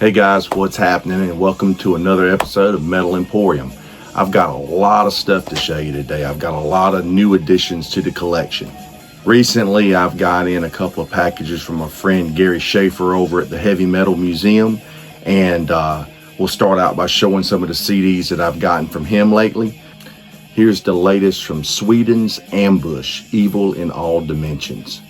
Hey guys, what's happening, and welcome to another episode of Metal Emporium. I've got a lot of stuff to show you today. I've got a lot of new additions to the collection. Recently, I've got in a couple of packages from my friend Gary Schaefer over at the Heavy Metal Museum, and we'll start out by showing some of the CDs that I've gotten from him lately. Here's the latest from Sweden's Ambush, Evil in All Dimensions.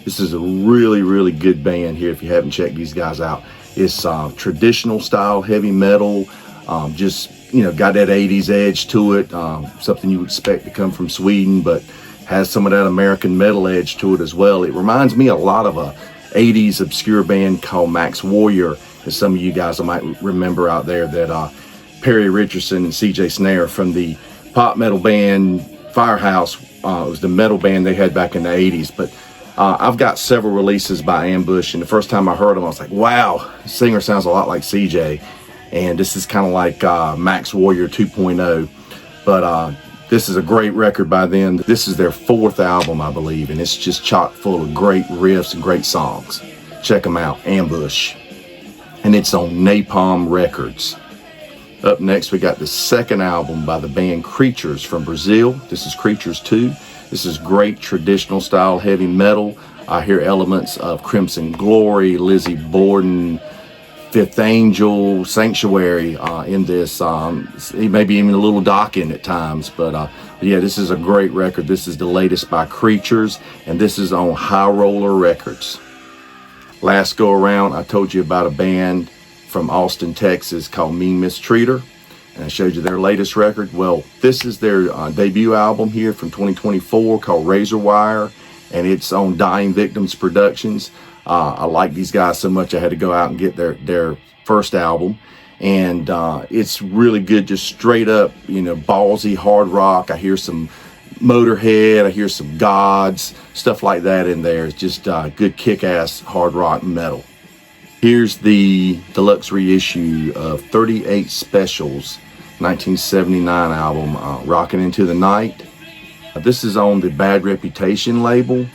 This is a really good band here if you haven't checked these guys out. It's traditional style heavy metal, got that 80s edge to it, something you would expect to come from Sweden, but has some of that American metal edge to it as well. It reminds me a lot of a 80s obscure band called Max Warrior, as some of you guys might remember out there, that Perry Richardson and CJ Snare from the pop metal band Firehouse, it was the metal band they had back in the 80s, but I've got several releases by Ambush, and the first time I heard them, I was like, wow, the singer sounds a lot like CJ, and this is kind of like Max Warrior 2.0, but this is a great record by them. This is their fourth album, I believe, and it's just chock full of great riffs and great songs. Check them out, Ambush, and it's on Napalm Records. Up next, we got the second album by the band Creatures from Brazil. This is Creatures 2. This is great traditional style heavy metal. I hear elements of Crimson Glory, Lizzie Borden, Fifth Angel, Sanctuary in this. Maybe even a little Dokken at times. But yeah, this is a great record. This is the latest by Creatures, and this is on High Roller Records. Last go around, I told you about a band from Austin, Texas called Mean Mistreater. And I showed you their latest record. Well, this is their debut album here from 2024 called Razor Wire, and it's on Dying Victims Productions. I like these guys so much I had to go out and get their first album, and it's really good, just straight up, ballsy hard rock. I hear some Motorhead, I hear some Gods, stuff like that in there. It's just good kick-ass hard rock metal. Here's the deluxe reissue of 38 Specials 1979 album, Rockin' Into the Night. This is on the Bad Reputation label,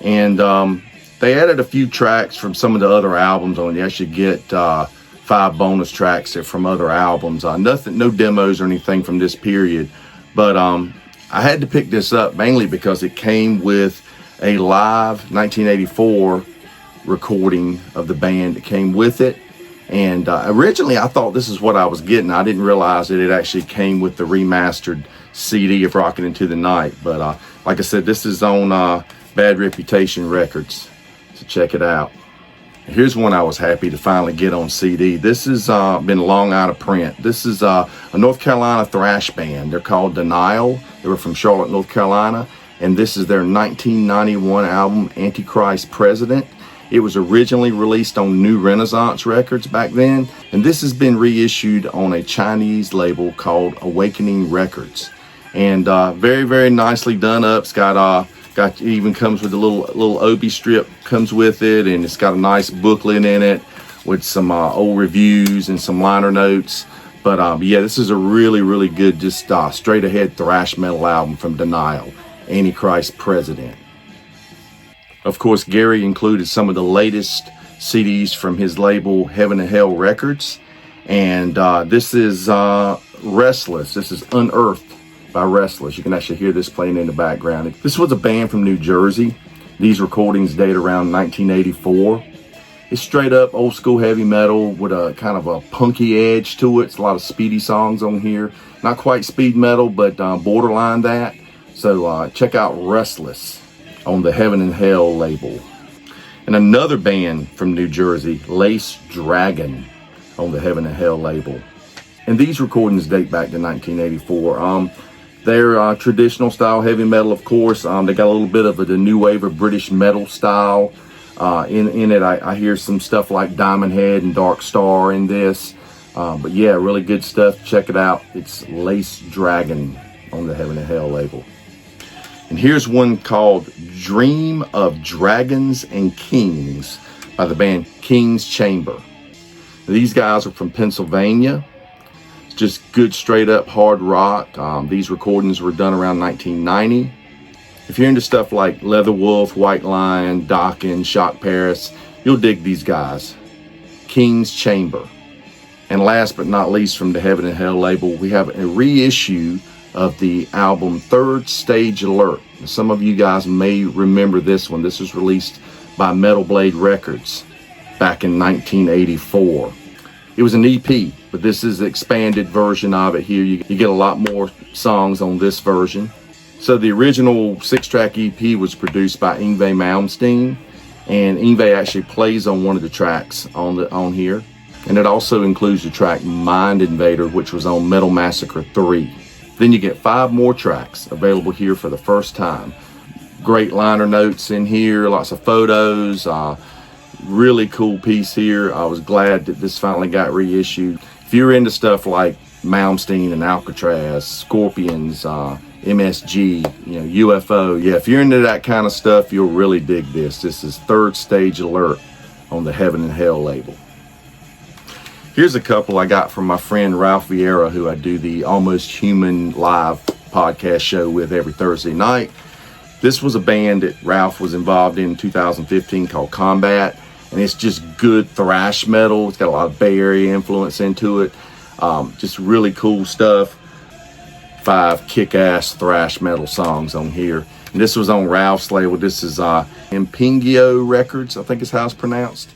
and they added a few tracks from some of the other albums on it. You actually get 5 bonus tracks from other albums. No demos or anything from this period, but I had to pick this up mainly because it came with a live 1984 recording of the band that came with it, and originally I thought this is what I was getting. I didn't realize that it actually came with the remastered CD of Rockin' Into the Night, but like I said, this is on Bad Reputation Records, so check it out. Here's one I was happy to finally get on CD. This has been long out of print. This is a North Carolina thrash band. They're called Denial. They were from Charlotte, North Carolina, and this is their 1991 album, Antichrist President. It was originally released on New Renaissance Records back then, and this has been reissued on a Chinese label called Awakening Records. And very nicely done up. It's got even comes with a little Obi strip comes with it, and it's got a nice booklet in it with some old reviews and some liner notes. But yeah, this is a really good, just straight ahead thrash metal album from Denial, Antichrist President. Of course, Gary included some of the latest CDs from his label, Heaven and Hell Records. And this is Restless. This is Unearthed by Restless. You can actually hear this playing in the background. This was a band from New Jersey. These recordings date around 1984. It's straight up old school heavy metal with a kind of a punky edge to it. It's a lot of speedy songs on here. Not quite speed metal, but borderline that. So check out Restless on the Heaven and Hell label. And another band from New Jersey, Lace Dragon, on the Heaven and Hell label. And these recordings date back to 1984. They're traditional style heavy metal, of course. They got a little bit of the new wave of British metal style. In it, I hear some stuff like Diamond Head and Dark Star in this. But yeah, really good stuff. Check it out. It's Lace Dragon on the Heaven and Hell label. And here's one called Dream of Dragons and Kings by the band King's Chamber. These guys are from Pennsylvania. It's just good straight up hard rock. These recordings were done around 1990. If you're into stuff like Leatherwolf, White Lion, Dokken, Shock Paris, you'll dig these guys. King's Chamber. And last but not least, from the Heaven and Hell label, we have a reissue of the album Third Stage Alert. Some of you guys may remember this one. This was released by Metal Blade Records back in 1984. It was an EP, but this is the expanded version of it here. You get a lot more songs on this version. So the original 6-track EP was produced by Yngwie Malmsteen, and Yngwie actually plays on one of the tracks on here. And it also includes the track Mind Invader, which was on Metal Massacre 3. Then you get 5 more tracks available here for the first time. Great liner notes in here, lots of photos, really cool piece here. I was glad that this finally got reissued. If you're into stuff like Malmsteen and Alcatraz, Scorpions, MSG, UFO, if you're into that kind of stuff, you'll really dig this. This is Third Stage Alert on the Heaven and Hell label. Here's a couple I got from my friend Ralph Vieira, who I do the Almost Human live podcast show with every Thursday night. This was a band that Ralph was involved in 2015 called Combat, and it's just good thrash metal. It's got a lot of Bay Area influence into it. Just really cool stuff. 5 kick-ass thrash metal songs on here. And this was on Ralph's label. This is Impingio Records, I think is how it's pronounced.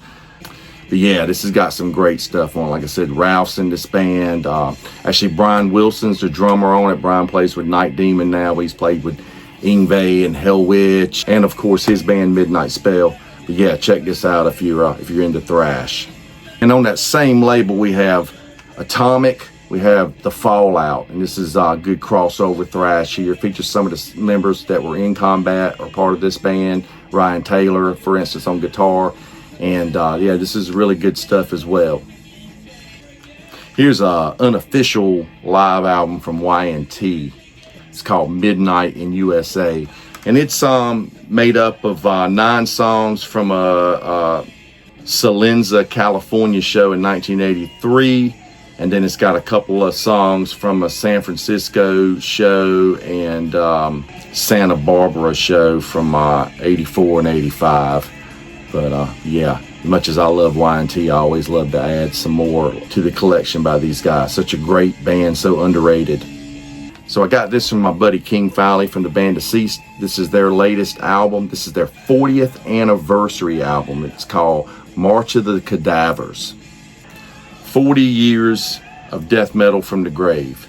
But yeah, this has got some great stuff on. Like I said, Ralph's in this band. Actually, Brian Wilson's the drummer on it. Brian plays with Night Demon now. He's played with Yngwie and Hell Witch, and of course his band Midnight Spell. But yeah, check this out if you're into thrash. And on that same label, we have Atomic. We have The Fallout, and this is good crossover thrash here. It features some of the members that were in Combat or part of this band. Ryan Taylor, for instance, on guitar. And yeah, this is really good stuff as well. Here's an unofficial live album from Y&T. It's called Midnight in USA. And it's made up of 9 songs from a Salenza, California show in 1983. And then it's got a couple of songs from a San Francisco show and Santa Barbara show from 84 and 85. But yeah, much as I love Y&T, I always love to add some more to the collection by these guys. Such a great band, so underrated. So I got this from my buddy King Fowley from the band Deceased. This is their latest album. This is their 40th anniversary album. It's called March of the Cadavers. 40 years of death metal from the grave.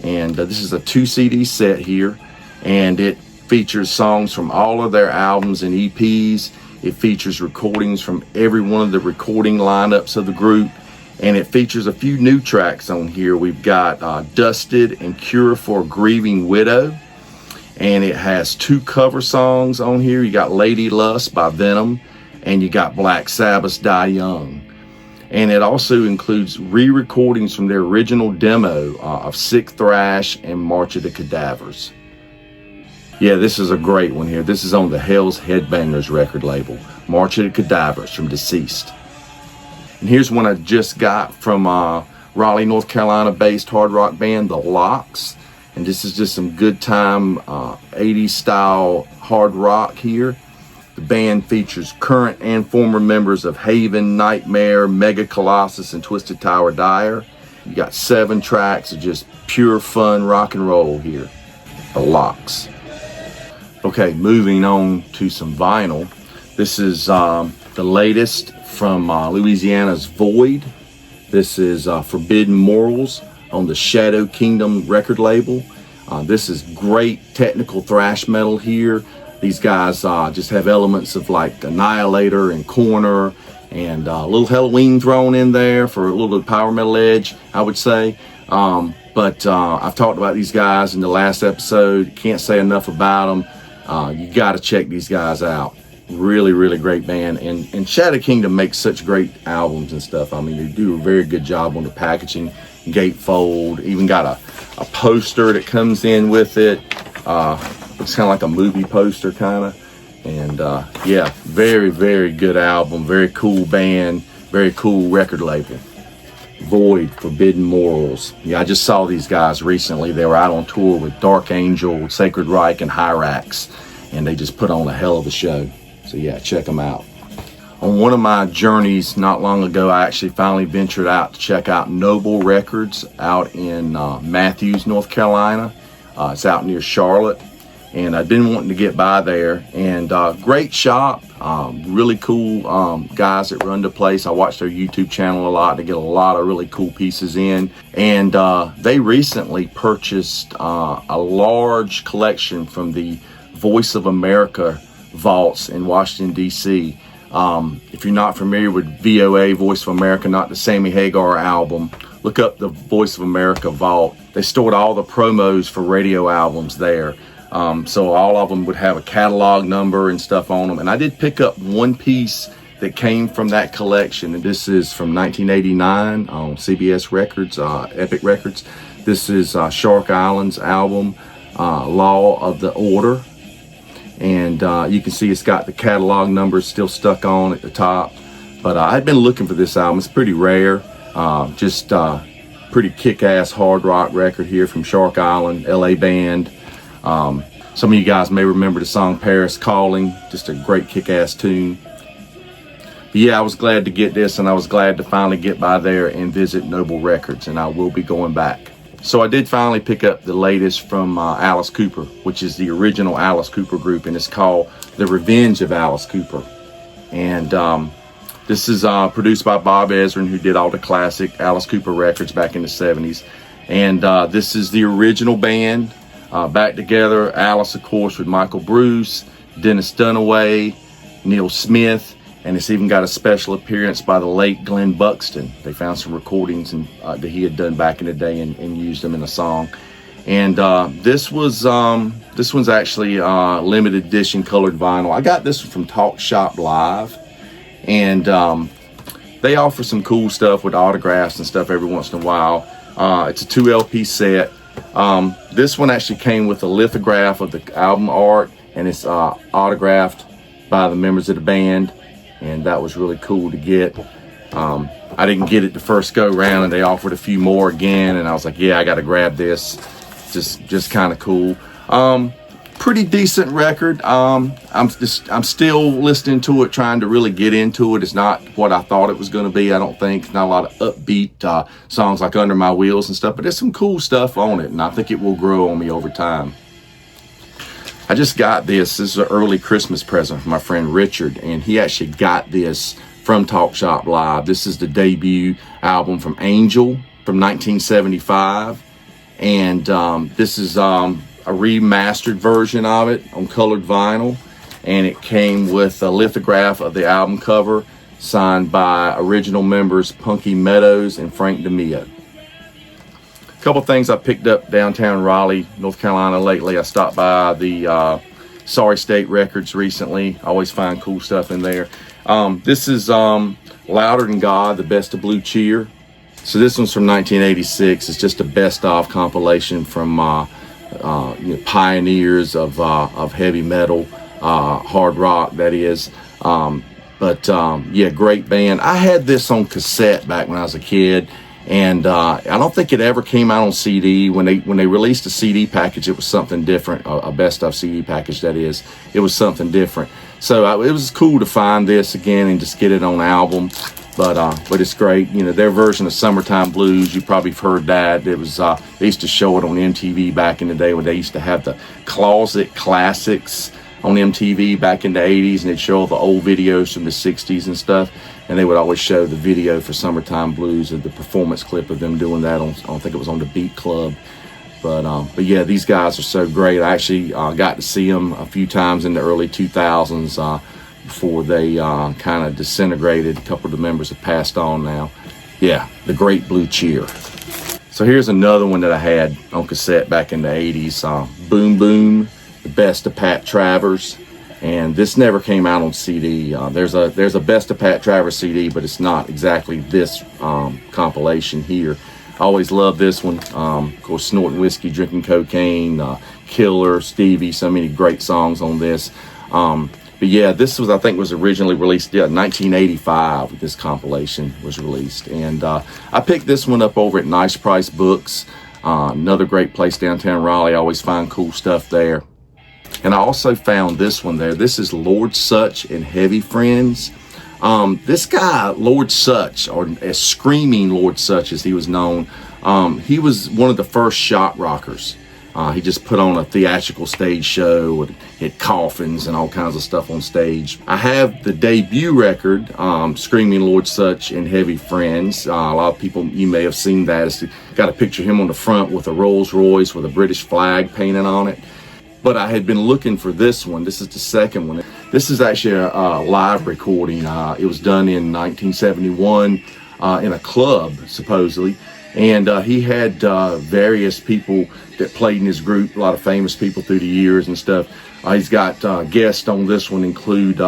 And this is a 2 CD set here. And it features songs from all of their albums and EPs. It features recordings from every one of the recording lineups of the group. And it features a few new tracks on here. We've got Dusted and Cure for a Grieving Widow. And it has 2 cover songs on here. You got Lady Lust by Venom. And you got Black Sabbath's Die Young. And it also includes re-recordings from their original demo of Sick Thrash and March of the Cadavers. Yeah, this is a great one here. This is on the Hell's Headbangers record label. March of the Cadavers from Deceased. And here's one I just got from Raleigh, North Carolina based hard rock band, The Locks. And this is just some good time 80s style hard rock here. The band features current and former members of Haven, Nightmare, Mega Colossus, and Twisted Tower Dire. You got 7 tracks of just pure fun rock and roll here. The Locks. Okay, moving on to some vinyl. This is the latest from Louisiana's Void. This is Forbidden Morals on the Shadow Kingdom record label. This is great technical thrash metal here. These guys just have elements of like Annihilator and Corner and a little Halloween thrown in there for a little power metal edge, I would say. But I've talked about these guys in the last episode. Can't say enough about them. You got to check these guys out. Really, really great band. And Shadow Kingdom makes such great albums and stuff. I mean, they do a very good job on the packaging, gatefold. Even got a poster that comes in with it. It's kind of like a movie poster kind of. And yeah, very, very good album. Very cool band. Very cool record label. Void, Forbidden Morals. Yeah, I just saw these guys recently. They were out on tour with Dark Angel, Sacred Reich, and Hyrax. And they just put on a hell of a show. So yeah, check them out. On one of my journeys not long ago, I actually finally ventured out to check out Noble Records out in Matthews, North Carolina. It's out near Charlotte, and I've been wanting to get by there. And great shop, really cool guys that run the place. I watch their YouTube channel a lot. They get a lot of really cool pieces in. And they recently purchased a large collection from the Voice of America vaults in Washington, D.C. If you're not familiar with VOA, Voice of America, not the Sammy Hagar album, look up the Voice of America vault. They stored all the promos for radio albums there. So all of them would have a catalog number and stuff on them. And I did pick up one piece that came from that collection. And this is from 1989 on CBS Records, Epic Records. This is Shark Island's album, Law of the Order. And you can see it's got the catalog numbers still stuck on at the top. But I'd been looking for this album. It's pretty rare. Just pretty kick-ass hard rock record here from Shark Island, LA band. Some of you guys may remember the song Paris Calling. Just a great kick-ass tune. But yeah, I was glad to get this, and I was glad to finally get by there and visit Noble Records, and I will be going back. So I did finally pick up the latest from Alice Cooper, which is the original Alice Cooper group, and it's called The Revenge of Alice Cooper. And this is produced by Bob Ezrin, who did all the classic Alice Cooper records back in the 70s. And this is the original band, back together. Alice, of course, with Michael Bruce, Dennis Dunaway, Neil Smith, and it's even got a special appearance by the late Glenn Buxton. They found some recordings that he had done back in the day and used them in a song. And this one's actually limited edition colored vinyl. I got this one from Talk Shop Live, and they offer some cool stuff with autographs and stuff every once in a while. It's a 2 LP set. This one actually came with a lithograph of the album art, and it's autographed by the members of the band. And that was really cool to get. I didn't get it the first go round, and they offered a few more again, and I was like, yeah, I got to grab this. Just kind of cool. Pretty decent record. I'm still listening to it, trying to really get into it. It's not what I thought it was going to be. I don't think. It's not a lot of upbeat songs like Under My Wheels and stuff, but there's some cool stuff on it, and I think it will grow on me over time. I just got this. This is an early Christmas present from my friend Richard, and he actually got this from Talk Shop Live. This is the debut album from Angel from 1975, and this is a remastered version of it on colored vinyl, and it came with a lithograph of the album cover signed by original members Punky Meadows and Frank DeMeo. Couple things I picked up downtown Raleigh, North Carolina lately. I stopped by the Sorry State Records recently. I always find cool stuff in there. This is Louder Than God, the Best of Blue Cheer. So this one's from 1986. It's just a best of compilation from pioneers of heavy metal, hard rock, that is. Yeah, great band. I had this on cassette back when I was a kid. And I don't think it ever came out on CD. When they released a CD package, it was something different. A best of CD package, that is. It was something different. So it was cool to find this again and just get it on album. But it's great. You know, their version of Summertime Blues, you probably have heard that. It was they used to show it on MTV back in the day when they used to have the Closet Classics on MTV back in the 80s, and they'd show all the old videos from the 60s and stuff. And they would always show the video for Summertime Blues and the performance clip of them doing that on, I don't think it was on the Beat Club. But yeah, these guys are so great. I actually got to see them a few times in the early 2000s before they kind of disintegrated. A couple of the members have passed on now. Yeah, the Great Blue Cheer. So here's another one that I had on cassette back in the 80s. Boom Boom, the Best of Pat Travers. And this never came out on CD. There's a Best of Pat Travers CD, but it's not exactly this compilation here. I always loved this one. Of course, Snorting Whiskey, Drinking Cocaine, Killer, Stevie, so many great songs on this. But yeah, this was, I think, was originally released 1985. This compilation was released. And I picked this one up over at Nice Price Books. Another great place downtown Raleigh. I always find cool stuff there. And I also found this one there. This is Lord Sutch and Heavy Friends. This guy, Lord Sutch, or as Screaming Lord Sutch as he was known, he was one of the first shock rockers. He just put on a theatrical stage show with hit coffins and all kinds of stuff on stage. I have the debut record, Screaming Lord Sutch and Heavy Friends. A lot of people, you may have seen that. It's got a picture of him on the front with a Rolls Royce with a British flag painted on it. But I had been looking for this one. This is the second one. This is actually a live recording. It was done in 1971 in a club, supposedly. And he had various people that played in his group, a lot of famous people through the years and stuff. He's got guests on this one include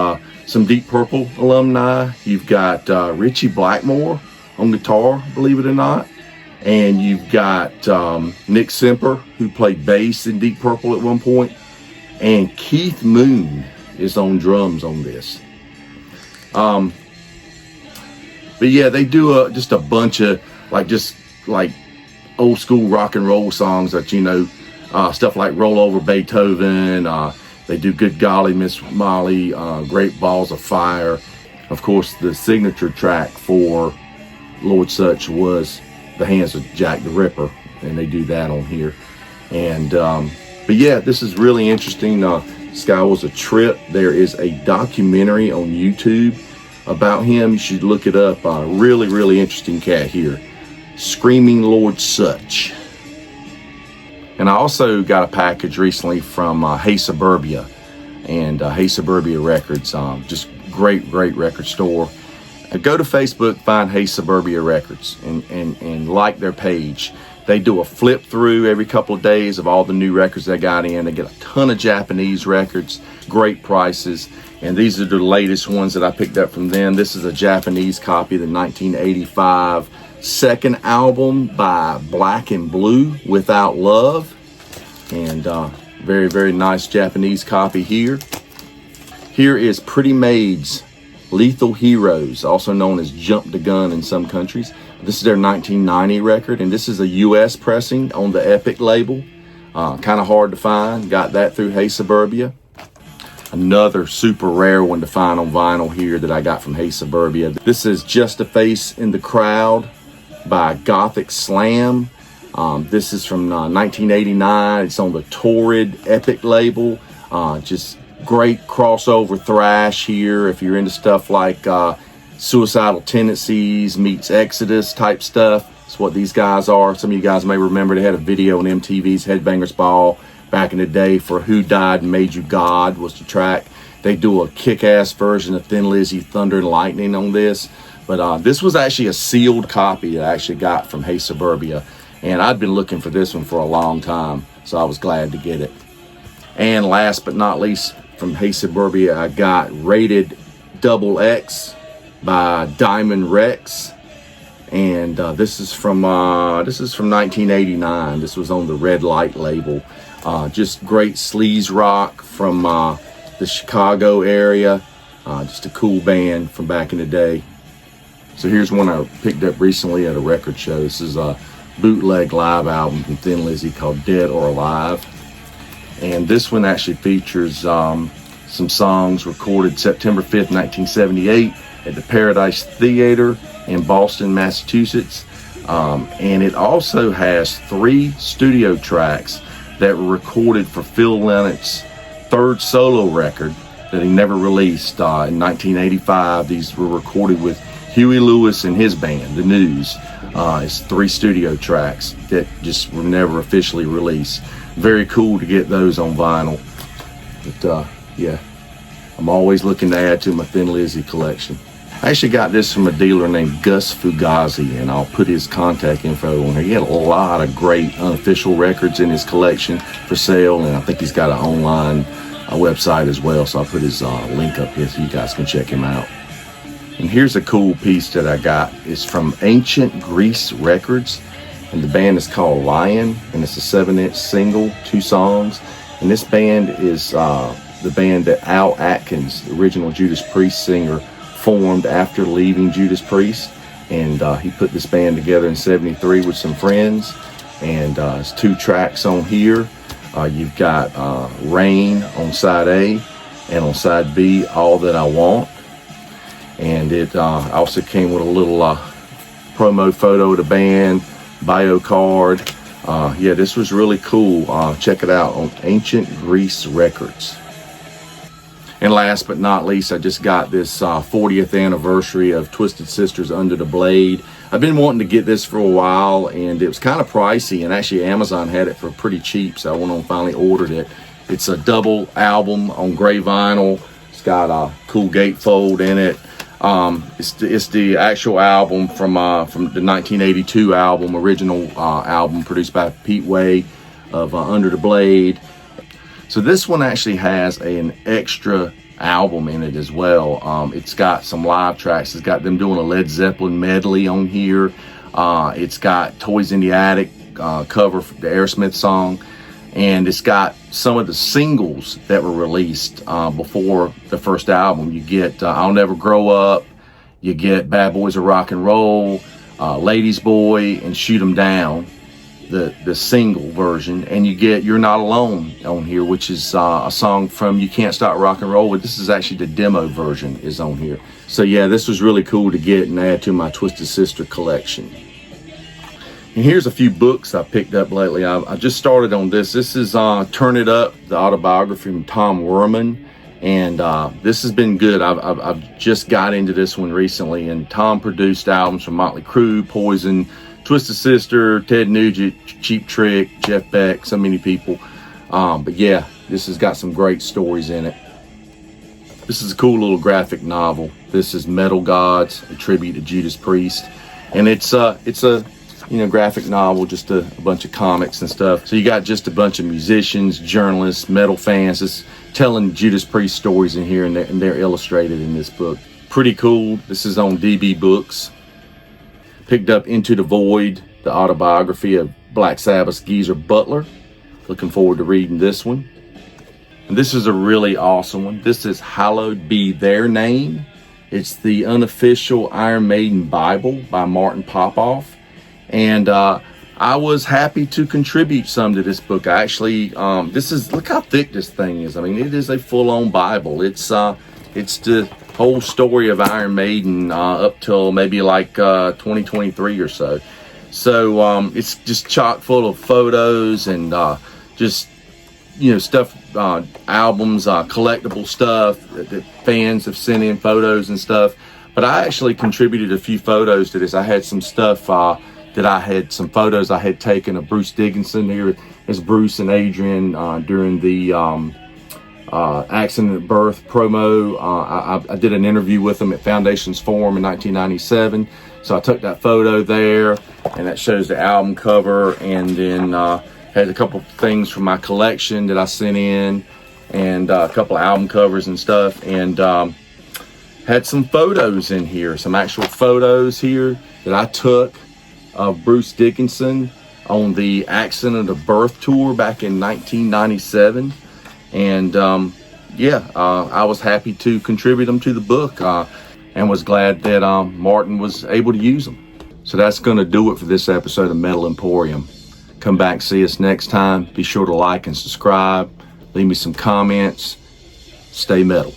some Deep Purple alumni. You've got Richie Blackmore on guitar, believe it or not. And you've got Nick Semper, who played bass in Deep Purple at one point. And Keith Moon is on drums on this. But yeah, they do just a bunch of like old school rock and roll songs that, you know, stuff like Roll Over Beethoven. They do Good Golly Miss Molly, Great Balls of Fire. Of course, the signature track for Lord Sutch was The Hands of Jack the Ripper, and they do that on here. And but yeah, this is really interesting. This guy was a trip. There is a documentary on YouTube about him. You should look it up. Really, really interesting cat here. Screaming Lord Sutch. And I also got a package recently from Hey Suburbia, and Hey Suburbia Records. Just great record store. Go to Facebook, find Hey Suburbia Records, and like their page. They do a flip through every couple of days of all the new records they got in. They get a ton of Japanese records, great prices. And these are the latest ones that I picked up from them. This is a Japanese copy of the 1985 second album by Black and Blue, Without Love. And very nice Japanese copy here. Here is Pretty Maids, Lethal Heroes, also known as Jump the Gun in some countries. This is their 1990 record, and this is a US pressing on the Epic label. Kind of hard to find. Got that through Hey Suburbia. Another super rare one to find on vinyl here that I got from Hey Suburbia. This is Just a Face in the Crowd by Gothic Slam. This is from 1989. It's on the Torrid Epic label. Just great crossover thrash here if you're into stuff like Suicidal Tendencies meets Exodus type stuff. That's what these guys are. Some of you guys may remember they had a video on MTV's Headbangers Ball back in the day for Who Died and Made You God was the track. They do a kick-ass version of Thin Lizzy, Thunder and Lightning on this. But this was actually a sealed copy that I actually got from Hey Suburbia. And I'd been looking for this one for a long time, so I was glad to get it. And last but not least, from Hey Suburbia, I got Rated XX by Diamond Rex. And this is from 1989. This was on the Red Light label. Just great sleaze rock from the Chicago area. Just a cool band from back in the day. So here's one I picked up recently at a record show. This is a bootleg live album from Thin Lizzy called Dead or Alive. And this one actually features some songs recorded September 5th, 1978 at the Paradise Theater in Boston, Massachusetts. And it also has 3 studio tracks that were recorded for Phil Lynnett's third solo record that he never released in 1985. These were recorded with Huey Lewis and his band, The News. It's 3 studio tracks that just were never officially released. Very cool to get those on vinyl. But yeah, I'm always looking to add to my Thin Lizzy collection. I actually got this from a dealer named Gus Fugazi, and I'll put his contact info on here. He had a lot of great unofficial records in his collection for sale, and I think he's got an online website as well, so I'll put his link up here so you guys can check him out. And here's a cool piece that I got. It's from Ancient Grease Records, and the band is called Lion, and it's a 7-inch single, 2 songs. And this band is the band that Al Atkins, the original Judas Priest singer, formed after leaving Judas Priest. And he put this band together in '73 with some friends, and it's 2 tracks on here. You've got Rain on side A, and on side B, All That I Want. And it also came with a little promo photo of the band, bio card. Yeah, this was really cool. Check it out on Ancient Grease Records. And last but not least, I just got this 40th anniversary of Twisted Sisters Under the Blade. I've been wanting to get this for a while, and it was kind of pricey, and actually Amazon had it for pretty cheap, so I went on and finally ordered it. It's a double album on gray vinyl. It's got a cool gatefold in it. It's the actual album from the 1982 album, original album produced by Pete Way of Under the Blade. So this one actually has an extra album in it as well. It's got some live tracks. It's got them doing a Led Zeppelin medley on here. It's got Toys in the Attic cover for the Aerosmith song. And it's got some of the singles that were released before the first album. You get I'll Never Grow Up. You get Bad Boys of Rock and Roll, Ladies Boy, and Shoot 'Em Down, the single version. And you get You're Not Alone on here, which is a song from You Can't Stop Rock and Roll. But this is actually the demo version is on here. So yeah, this was really cool to get and add to my Twisted Sister collection. And here's a few books I picked up lately. I just started on this. This is Turn It Up, the autobiography from Tom Werman. And this has been good. I've just got into this one recently. And Tom produced albums from Motley Crue, Poison, Twisted Sister, Ted Nugent, Cheap Trick, Jeff Beck, so many people. But yeah, this has got some great stories in it. This is a cool little graphic novel. This is Metal Gods, a tribute to Judas Priest. And it's a graphic novel, just a bunch of comics and stuff. So you got just a bunch of musicians, journalists, metal fans, just telling Judas Priest stories in here, and they're illustrated in this book. Pretty cool. This is on DB Books. Picked up Into the Void, the autobiography of Black Sabbath's Geezer Butler. Looking forward to reading this one. And this is a really awesome one. This is Hallowed Be Their Name. It's the unofficial Iron Maiden Bible by Martin Popoff. And I was happy to contribute some to this book. I actually, look how thick this thing is. I mean, it is a full-on Bible. It's the whole story of Iron Maiden up till maybe like 2023 or so. So it's just chock full of photos and stuff, albums, collectible stuff that fans have sent in photos and stuff. But I actually contributed a few photos to this. I had some stuff some photos I had taken of Bruce Dickinson. Here is Bruce and Adrian during the Accident at Birth promo. I did an interview with them at Foundations Forum in 1997. So I took that photo there, and that shows the album cover. And then had a couple things from my collection that I sent in, and a couple of album covers and stuff. And had some photos in here, some actual photos here that I took of Bruce Dickinson on the Accident of Birth tour back in 1997. And I was happy to contribute them to the book and was glad that Martin was able to use them. So that's going to do it for this episode of Metal Emporium. Come back, see us next time. Be sure to like and subscribe. Leave me some comments. Stay metal.